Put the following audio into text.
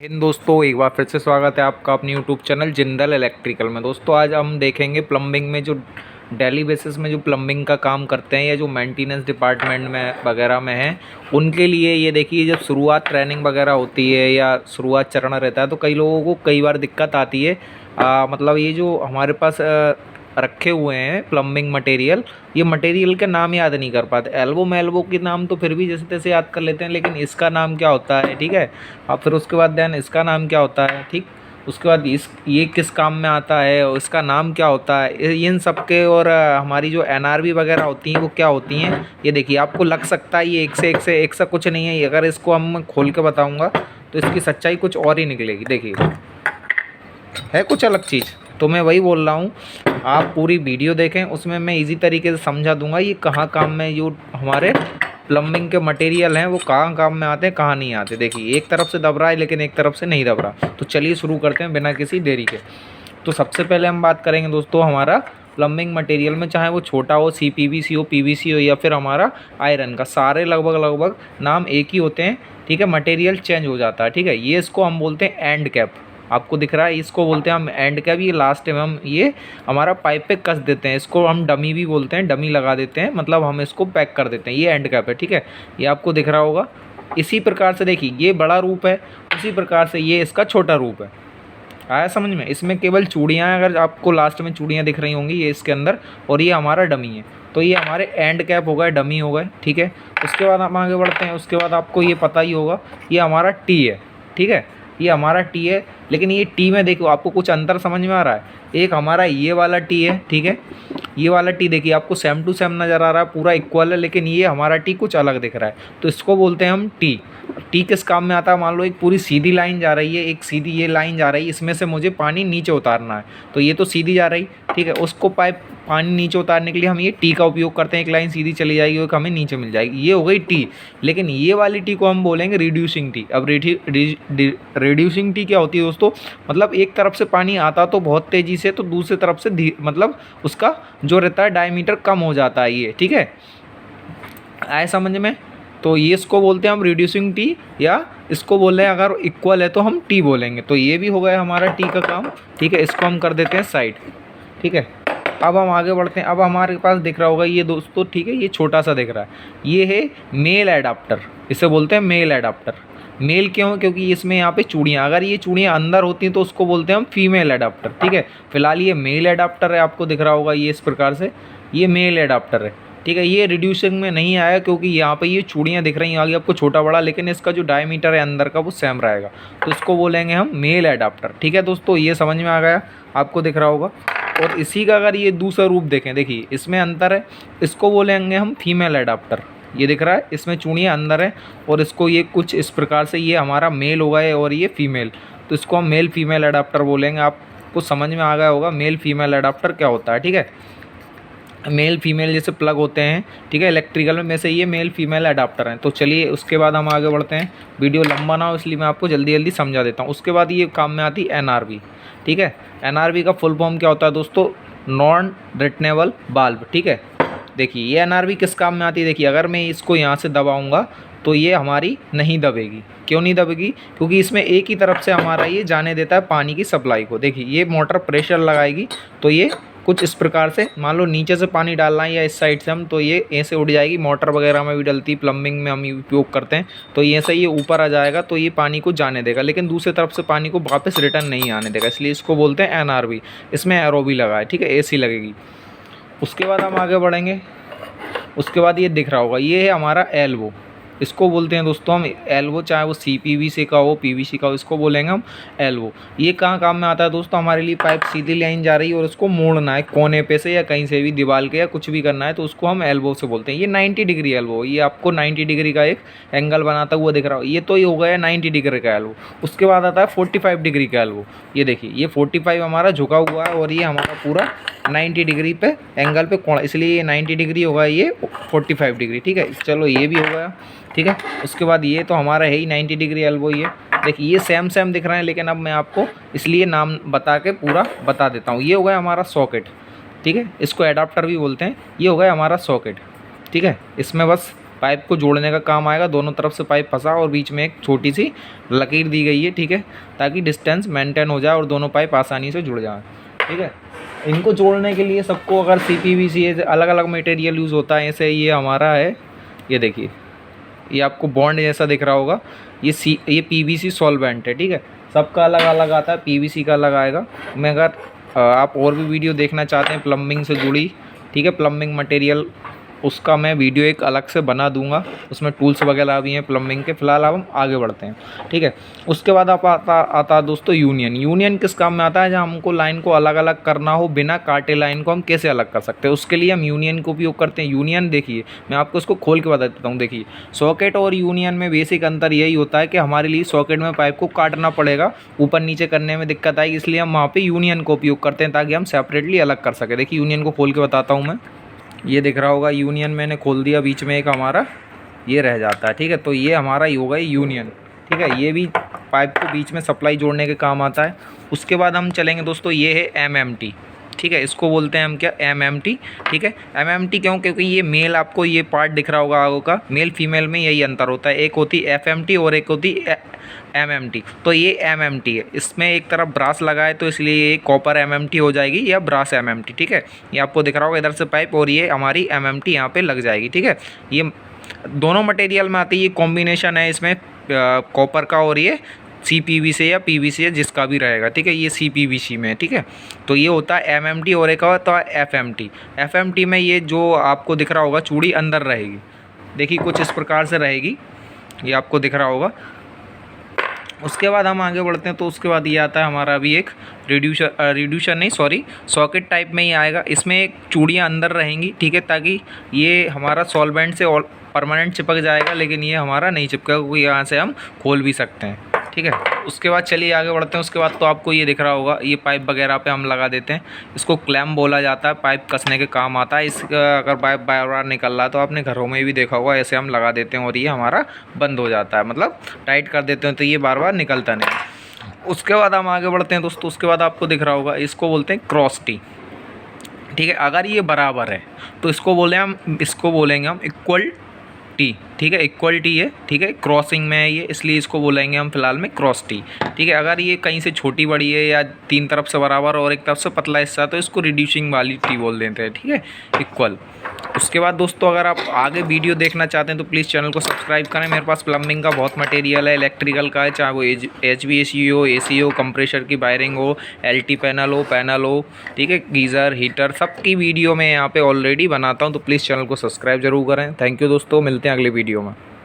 हिंद दोस्तों, एक बार फिर से स्वागत है आपका अपने यूट्यूब चैनल जिंदल इलेक्ट्रिकल में। दोस्तों आज हम देखेंगे प्लम्बिंग में जो डेली बेसिस में जो प्लम्बिंग का काम करते हैं या जो मेंटेनेंस डिपार्टमेंट में वगैरह में हैं, उनके लिए ये देखिए जब शुरुआत ट्रेनिंग वगैरह होती है या शुरुआत चरण रहता है तो कई लोगों को कई बार दिक्कत आती है। मतलब ये जो हमारे पास रखे हुए हैं प्लम्बिंग मटेरियल, ये मटेरियल के नाम याद नहीं कर पाते। एल्बो मेल्बो के नाम तो फिर भी जैसे तैसे याद कर लेते हैं, लेकिन इसका नाम क्या होता है, ठीक है। अब फिर उसके बाद देन इसका नाम क्या होता है, ठीक। उसके बाद ये किस काम में आता है और इसका नाम क्या होता है, इन सब के। और हमारी जो एनआरबी वगैरह होती हैं वो क्या होती हैं, ये देखिए। आपको लग सकता है ये एक से कुछ नहीं है। अगर इसको हम खोल के बताऊंगा तो इसकी सच्चाई कुछ और ही निकलेगी। देखिए है कुछ अलग चीज़। तो मैं वही बोल रहा हूँ, आप पूरी वीडियो देखें, उसमें मैं इजी तरीके से समझा दूंगा ये कहाँ काम में जो हमारे प्लम्बिंग के मटेरियल हैं वो कहाँ काम में आते हैं कहाँ नहीं आते। देखिए एक तरफ से दब रहा है लेकिन एक तरफ से नहीं दब रहा। तो चलिए शुरू करते हैं बिना किसी देरी के। तो सबसे पहले हम बात करेंगे दोस्तों हमारा प्लम्बिंग मटेरियल में, चाहे वो छोटा हो, CPVC हो, PVC हो या फिर हमारा आयरन का, सारे लगभग नाम एक ही होते हैं, ठीक है। मटेरियल चेंज हो जाता है, ठीक है। ये इसको हम बोलते हैं एंड कैप। आपको दिख रहा है, इसको बोलते हैं हम एंड कैप। ये लास्ट में हम ये हमारा पाइप पे कस देते हैं, इसको हम डमी भी बोलते हैं, डमी लगा देते हैं, मतलब हम इसको पैक कर देते हैं। ये एंड कैप है, ठीक है। ये आपको दिख रहा होगा। इसी प्रकार से देखिए ये बड़ा रूप है, उसी प्रकार से ये इसका छोटा रूप है। आया समझ में। इसमें केवल चूड़ियाँ, अगर आपको लास्ट में चूड़ियाँ दिख रही होंगी, ये इसके अंदर, और ये हमारा डमी है। तो ये हमारे एंड कैप हो गए, डमी हो गए, ठीक है। उसके बाद हम आगे बढ़ते हैं। उसके बाद आपको ये पता ही होगा, ये हमारा टी है, ठीक है। ये हमारा टी है, लेकिन ये टी में देखो आपको कुछ अंतर समझ में आ रहा है। एक हमारा ये वाला टी है, ठीक है। ये वाला टी देखिए आपको सेम टू सेम नज़र आ रहा है, पूरा इक्वल है, लेकिन ये हमारा टी कुछ अलग दिख रहा है। तो इसको बोलते हैं हम टी। टी किस काम में आता है, मान लो एक पूरी सीधी लाइन जा रही है, एक सीधी ये लाइन जा रही है, इसमें से मुझे पानी नीचे उतारना है। तो ये तो सीधी जा रही, ठीक है। उसको पाइप पानी नीचे उतारने के लिए हम ये टी का उपयोग करते हैं। एक लाइन सीधी चली जाएगी, एक हमें नीचे मिल जाएगी, ये हो गई टी। लेकिन ये वाली टी को हम बोलेंगे रिड्यूसिंग टी। अब रिड्यूसिंग टी क्या होती है दोस्तों, मतलब एक तरफ से पानी आता तो बहुत तेज़ी से, तो दूसरी तरफ से मतलब उसका जो रहता है डायमीटर कम हो जाता है, ये, ठीक है। आए समझ में। तो ये इसको बोलते हैं हम रिड्यूसिंग टी, या इसको बोल रहे हैं अगर इक्वल है तो हम टी बोलेंगे। तो ये भी हो गया हमारा टी का काम, ठीक है। इसको हम कर देते हैं साइड, ठीक है। अब हम आगे बढ़ते हैं। अब हमारे पास दिख रहा होगा ये दोस्तों, ठीक है, ये छोटा सा दिख रहा है, ये है मेल एडाप्टर। इसे बोलते हैं मेल एडाप्टर। मेल क्यों, क्योंकि इसमें यहाँ पे चूड़ियाँ, अगर ये चूड़ियाँ अंदर होती हैं तो उसको बोलते हैं हम फीमेल एडाप्टर, ठीक है। फिलहाल ये मेल एडाप्टर है, आपको दिख रहा होगा ये इस प्रकार से, ये मेल एडाप्टर है, ठीक है। ये रिड्यूसिंग में नहीं आया क्योंकि यहाँ पे ये चूड़ियाँ दिख रही हैं आगे आपको छोटा बड़ा, लेकिन इसका जो डायमीटर है अंदर का वो सेम रहेगा। तो इसको बोलेंगे हम मेल एडाप्टर, ठीक है दोस्तों। ये समझ में आ गया, आपको दिख रहा होगा। और इसी का अगर ये दूसरा रूप देखें, देखिए इसमें अंतर है, इसको बोलेंगे हम फीमेल एडाप्टर। ये दिख रहा है, इसमें चूड़ियाँ अंदर है, और इसको ये कुछ इस प्रकार से, ये हमारा मेल होगा और ये फीमेल, तो इसको हम मेल फीमेल एडाप्टर बोलेंगे। आपको समझ में आ गया होगा मेल फीमेल एडाप्टर क्या होता है, ठीक है। मेल फीमेल जैसे प्लग होते हैं, ठीक है, इलेक्ट्रिकल में से ये मेल फीमेल अडाप्टर हैं। तो चलिए उसके बाद हम आगे बढ़ते हैं, वीडियो लंबा ना हो इसलिए मैं आपको जल्दी जल्दी समझा देता हूँ। उसके बाद ये काम में आती है एनआरबी, ठीक है। एनआरबी का फुल फॉर्म क्या होता है दोस्तों, नॉन रिटनेबल बाल्ब, ठीक है। देखिए ये एनआरबी किस काम में आती है, देखिए अगर मैं इसको यहाँ से दबाऊँगा तो ये हमारी नहीं दबेगी। क्यों नहीं दबेगी, क्योंकि इसमें एक ही तरफ से हमारा ये जाने देता है पानी की सप्लाई को। देखिए ये मोटर प्रेशर लगाएगी तो ये कुछ इस प्रकार से, मान लो नीचे से पानी डालना है या इस साइड से हम, तो ये ऐसे उड़ जाएगी। मोटर वगैरह में भी डलती, प्लम्बिंग में हम उपयोग करते हैं, तो ये से ये ऊपर आ जाएगा तो ये पानी को जाने देगा, लेकिन दूसरी तरफ से पानी को वापस रिटर्न नहीं आने देगा, इसलिए इसको बोलते हैं एनआरबी। इसमें एरो भी लगा है, ठीक है, AC लगेगी। उसके बाद हम आगे बढ़ेंगे। उसके बाद ये दिख रहा होगा, ये है हमारा एल्बो। इसको बोलते हैं दोस्तों हम एल्बो, चाहे वो CPVC का हो, PVC का हो, इसको बोलेंगे हम एल्बो। ये कहाँ काम में आता है दोस्तों, हमारे लिए पाइप सीधी लाइन जा रही है और उसको मोड़ना है कोने पे से या कहीं से भी, दीवार के या कुछ भी करना है, तो उसको हम एल्बो से बोलते हैं। ये 90 डिग्री एल्बो, ये आपको 90 डिग्री का एक एंगल बनाता हुआ दिख रहा हो, ये तो ये हो गया 90 डिग्री का एल्बो। उसके बाद आता है 45 डिग्री का एल्बो। ये देखिए ये 45 हमारा झुका हुआ है और ये हमारा पूरा 90 डिग्री पे एंगल पे कोण, इसलिए ये 90 डिग्री होगा, ये 45 डिग्री, ठीक है। चलो ये भी हो गया, ठीक है। उसके बाद ये तो हमारा है ही 90 डिग्री एल्बो। ये देखिए ये सेम सेम दिख रहे हैं, लेकिन अब मैं आपको इसलिए नाम बता के पूरा बता देता हूँ। ये हो गया हमारा सॉकेट, ठीक है, इसको एडाप्टर भी बोलते हैं। ये हो गया हमारा सॉकेट, ठीक है। इसमें बस पाइप को जोड़ने का काम आएगा। दोनों तरफ से पाइप फंसा और बीच में एक छोटी सी लकीर दी गई है, ठीक है, ताकि डिस्टेंस मेंटेन हो जाए और दोनों पाइप आसानी से जुड़ जाएँ, ठीक है। इनको जोड़ने के लिए सबको अगर CPVC अलग अलग मटेरियल यूज़ होता है। ऐसे ये हमारा है, ये देखिए, ये आपको बॉन्ड जैसा दिख रहा होगा, ये PVC सॉल्वेंट है, ठीक है। सबका अलग अलग आता है, PVC का अलग आएगा। मैं अगर आप और भी वीडियो देखना चाहते हैं प्लम्बिंग से जुड़ी, ठीक है, प्लम्बिंग मटेरियल, उसका मैं वीडियो एक अलग से बना दूंगा। उसमें टूल्स वगैरह भी हैं प्लम्बिंग के। फ़िलहाल अब हम आगे बढ़ते हैं, ठीक है। उसके बाद आप आता दोस्तों यूनियन किस काम में आता है? जहाँ हमको लाइन को अलग अलग करना हो, बिना काटे लाइन को हम कैसे अलग कर सकते हैं, उसके लिए हम यूनियन का उपयोग करते हैं। यूनियन देखिए, मैं आपको इसको खोल के बता देता हूँ। देखिए, सॉकेट और यूनियन में बेसिक अंतर यही होता है कि हमारे लिए सॉकेट में पाइप को काटना पड़ेगा, ऊपर नीचे करने में दिक्कत आएगी, इसलिए हम वहाँ पर यूनियन का उपयोग करते हैं ताकि हम सेपरेटली अलग कर सकें। देखिए, यूनियन को खोल के बताता हूँ मैं। ये दिख रहा होगा यूनियन, मैंने खोल दिया, बीच में एक हमारा ये रह जाता है, ठीक है। तो ये हमारा ही होगा यूनियन, ठीक है। ये भी पाइप को बीच में सप्लाई जोड़ने के काम आता है। उसके बाद हम चलेंगे दोस्तों, ये है MMT, ठीक है। इसको बोलते हैं हम क्या, MMT, ठीक है। MMT क्यों? क्योंकि ये मेल, आपको ये पार्ट दिख रहा होगा आगे का, मेल फीमेल में यही अंतर होता है। एक होती FMT और एक होती MMT। तो ये MMT है, इसमें एक तरफ ब्रास लगा है, तो इसलिए ये कॉपर MMT हो जाएगी या ब्रास MMT, ठीक है। ये आपको दिख रहा होगा इधर से पाइप, और ये हमारी MMT यहाँ पे लग जाएगी, ठीक है। ये दोनों मटेरियल में आती है, ये कॉम्बिनेशन है इसमें कॉपर का, और ये CPVC या PVC है, जिसका भी रहेगा, ठीक है। ये CPVC में है, ठीक है। तो ये होता है MMT, और एक होता है FMT। FMT में ये जो आपको दिख रहा होगा चूड़ी अंदर रहेगी, देखिए कुछ इस प्रकार से रहेगी, ये आपको दिख रहा होगा। उसके बाद हम आगे बढ़ते हैं, तो उसके बाद ये आता है हमारा अभी एक रिड्यूसर नहीं, सॉरी, सॉकेट टाइप में ही आएगा। इसमें एक चूड़ियाँ अंदर रहेंगी, ठीक है, ताकि ये हमारा सॉल्वेंट से परमानेंट चिपक जाएगा, लेकिन ये हमारा नहीं चिपकेगा, क्योंकि यहाँ से हम खोल भी सकते हैं, ठीक है। उसके बाद चलिए आगे बढ़ते हैं। उसके बाद तो आपको ये दिख रहा होगा, ये पाइप वगैरह पे हम लगा देते हैं। इसको क्लैम्प बोला जाता है, पाइप कसने के काम आता है। इसका अगर पाइप बार बार निकल रहा है तो आपने घरों में भी देखा होगा, ऐसे हम लगा देते हैं और ये हमारा बंद हो जाता है, मतलब टाइट कर देते हैं, तो ये बार बार निकलता नहीं। उसके बाद हम आगे बढ़ते हैं दोस्तों। उसके बाद आपको दिख रहा होगा, इसको बोलते हैं क्रॉस टी, ठीक है। अगर ये बराबर है तो इसको बोलेंगे हम इक्वल टी, ठीक है, इक्वल टी है, ठीक है। क्रॉसिंग में है ये, इसलिए इसको बोलेंगे हम फिलहाल में क्रॉस टी, ठीक है। अगर ये कहीं से छोटी बड़ी है या तीन तरफ से बराबर और एक तरफ से पतला हिस्सा, तो इसको रिड्यूसिंग वाली टी बोल देते हैं, ठीक है, इक्वल। उसके बाद दोस्तों, अगर आप आगे वीडियो देखना चाहते हैं तो प्लीज़ चैनल को सब्सक्राइब करें। मेरे पास प्लम्बिंग का बहुत मटेरियल है, इलेक्ट्रिकल का है, चाहे वो HVAC हो, AC हो, कंप्रेशर की वायरिंग हो, LT पैनल हो, ठीक है, गीज़र, हीटर, सब की वीडियो मैं यहाँ पे ऑलरेडी बनाता हूँ, तो प्लीज़ चैनल को सब्सक्राइब जरूर करें। थैंक यू दोस्तों, मिलते हैं अगले वीडियो में।